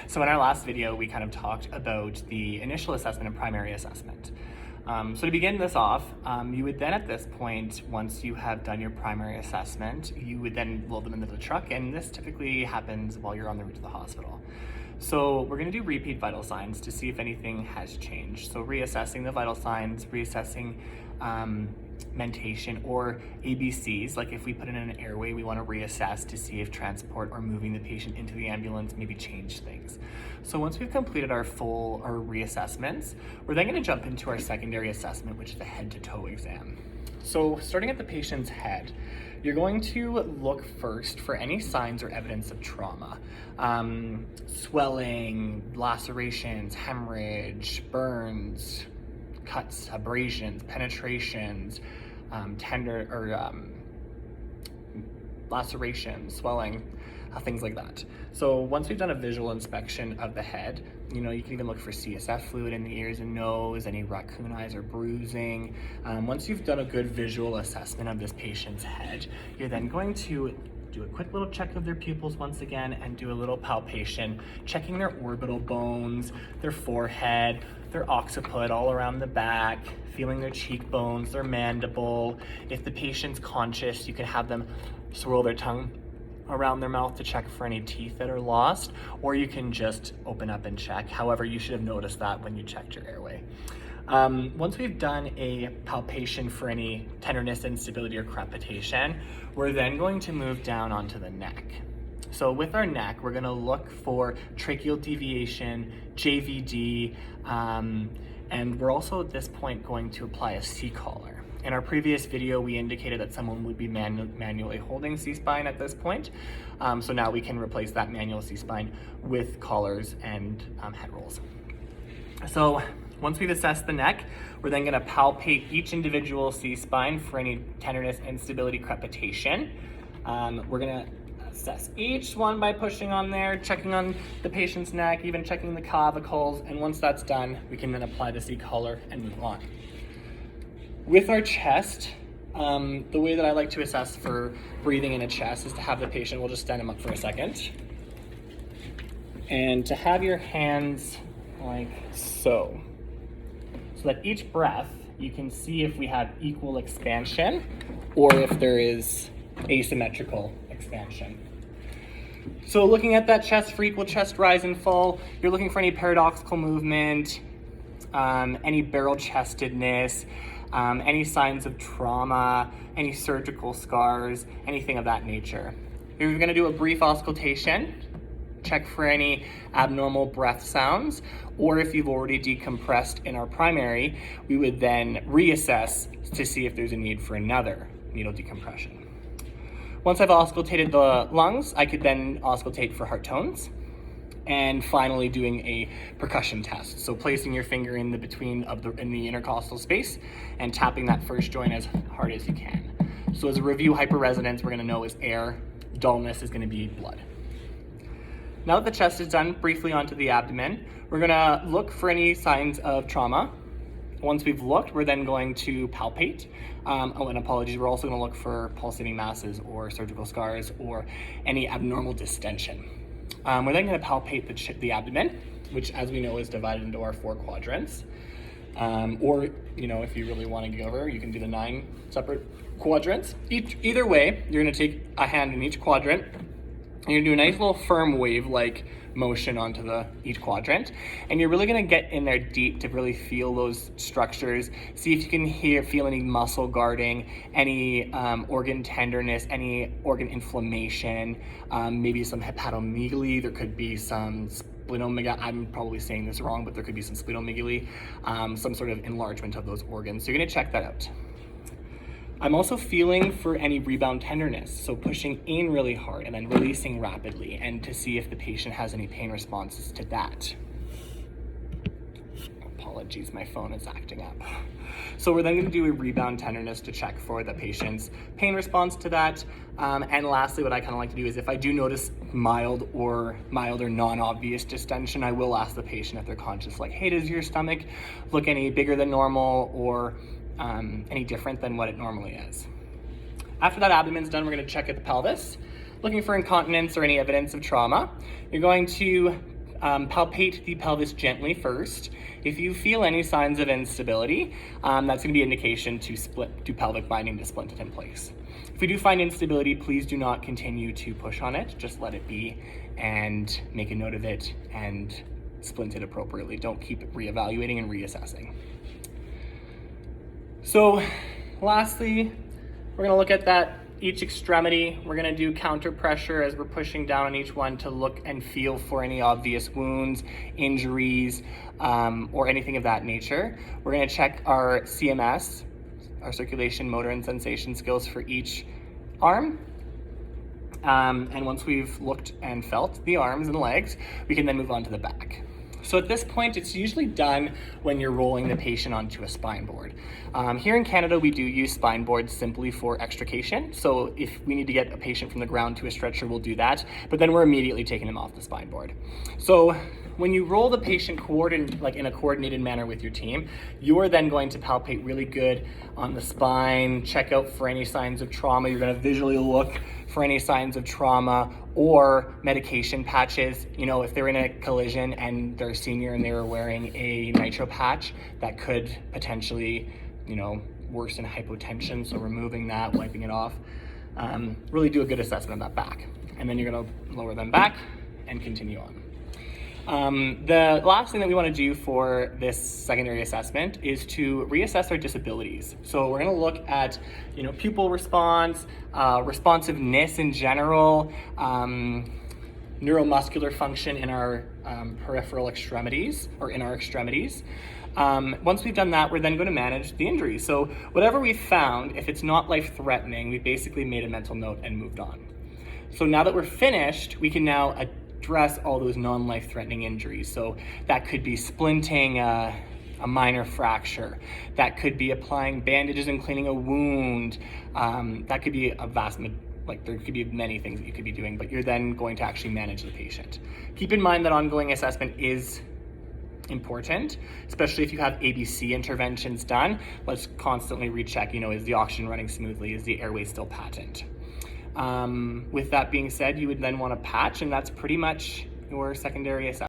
So in our last video, we kind of talked about the initial assessment and primary assessment. So to begin this off, you would then at this point, once you have done your primary assessment, you would then load them into the truck, and this typically happens while you're on the route to the hospital. So we're going to do repeat vital signs to see if anything has changed. So reassessing the vital signs, reassessing mentation or ABCs, like if we put in an airway, we want to reassess to see if transport or moving the patient into the ambulance maybe change things. So once we've completed our reassessments, we're then going to jump into our secondary assessment, which is the head to toe exam. So starting at the patient's head, you're going to look first for any signs or evidence of trauma. Swelling, lacerations, hemorrhage, burns, cuts, abrasions, penetrations, lacerations, swelling, things like that. So once we've done a visual inspection of the head, you can even look for CSF fluid in the ears and nose, any raccoon eyes or bruising. Once you've done a good visual assessment of this patient's head, you're then going to do a quick little check of their pupils once again and do a little palpation, checking their orbital bones, their forehead, their occiput all around the back, feeling their cheekbones, their mandible. If the patient's conscious, you can have them swirl their tongue around their mouth to check for any teeth that are lost, or you can just open up and check. However, you should have noticed that when you checked your airway. Once we've done a palpation for any tenderness, instability, or crepitation, we're then going to move down onto the neck. So with our neck, we're gonna look for tracheal deviation, JVD, and we're also at this point going to apply a C-collar. In our previous video, we indicated that someone would be manually holding C-spine at this point. So now we can replace that manual C-spine with collars and head rolls. So once we've assessed the neck, we're then gonna palpate each individual C-spine for any tenderness, instability, crepitation. We're gonna assess each one by pushing on there, checking on the patient's neck, even checking the clavicles, and once that's done, we can then apply the C-collar and move on. With our chest, the way that I like to assess for breathing in a chest is to have the patient, we'll just stand them up for a second, and to have your hands like so that each breath, you can see if we have equal expansion or if there is asymmetrical expansion. So looking at that chest for equal chest rise and fall, you're looking for any paradoxical movement, any barrel chestedness, any signs of trauma, any surgical scars, anything of that nature. We're going to do a brief auscultation, check for any abnormal breath sounds, or if you've already decompressed in our primary, we would then reassess to see if there's a need for another needle decompression. Once I've auscultated the lungs, I could then auscultate for heart tones. And finally doing a percussion test. So placing your finger in the intercostal space and tapping that first joint as hard as you can. So as a review, hyperresonance we're gonna know is air, dullness is gonna be blood. Now that the chest is done, briefly onto the abdomen, we're gonna look for any signs of trauma. Once we've looked, we're then going to palpate. And apologies, we're also gonna look for pulsating masses or surgical scars or any abnormal distension. We're then going to palpate the abdomen, which as we know is divided into our 4 quadrants. Or, if you really want to go over, you can do the 9 separate quadrants. Either way, you're going to take a hand in each quadrant, and you're going to do a nice little firm wave-like motion onto each quadrant. And you're really going to get in there deep to really feel those structures. See if you can feel any muscle guarding, any organ tenderness, any organ inflammation, maybe some hepatomegaly. There could be some splenomegaly. I'm probably saying this wrong, but there could be some splenomegaly, some sort of enlargement of those organs. So you're going to check that out. I'm also feeling for any rebound tenderness, so pushing in really hard and then releasing rapidly, and to see if the patient has any pain responses to that. Apologies, my phone is acting up. So we're then going to do a rebound tenderness to check for the patient's pain response to that. And lastly, what I kind of like to do is if I do notice mild or non-obvious distension, I will ask the patient if they're conscious, like, hey, does your stomach look any bigger than normal or any different than what it normally is? After that abdomen's done, we're going to check at the pelvis, looking for incontinence or any evidence of trauma. You're going to palpate the pelvis gently first. If you feel any signs of instability, that's going to be an indication to pelvic binding to splint it in place. If we do find instability, please do not continue to push on it. Just let it be and make a note of it and splint it appropriately. Don't keep reevaluating and reassessing. So lastly, we're going to look at each extremity. We're going to do counter pressure as we're pushing down on each one to look and feel for any obvious wounds, injuries, or anything of that nature. We're going to check our CMS, our circulation, motor, and sensation skills for each arm. And once we've looked and felt the arms and legs, we can then move on to the back. So at this point, it's usually done when you're rolling the patient onto a spine board. Here in Canada, we do use spine boards simply for extrication. So if we need to get a patient from the ground to a stretcher, we'll do that. But then we're immediately taking them off the spine board. So when you roll the patient in a coordinated manner with your team, you are then going to palpate really good on the spine, check out for any signs of trauma. You're going to visually look for any signs of trauma or medication patches. You know, if they're in a collision and they're a senior and they were wearing a nitro patch, that could potentially, worsen hypotension. So removing that, wiping it off, really do a good assessment of that back. And then you're going to lower them back and continue on. The last thing that we want to do for this secondary assessment is to reassess our disabilities. So we're going to look at, pupil response, responsiveness in general, neuromuscular function in our peripheral extremities or in our extremities. Once we've done that, we're then going to manage the injury. So whatever we've found, if it's not life-threatening, we basically made a mental note and moved on. So now that we're finished, we can now address all those non-life-threatening injuries. So that could be splinting a minor fracture. That could be applying bandages and cleaning a wound. That could be there could be many things that you could be doing, but you're then going to actually manage the patient. Keep in mind that ongoing assessment is important, especially if you have ABC interventions done. Let's constantly recheck, is the oxygen running smoothly? Is the airway still patent? With that being said, you would then want to patch, and that's pretty much your secondary assessment.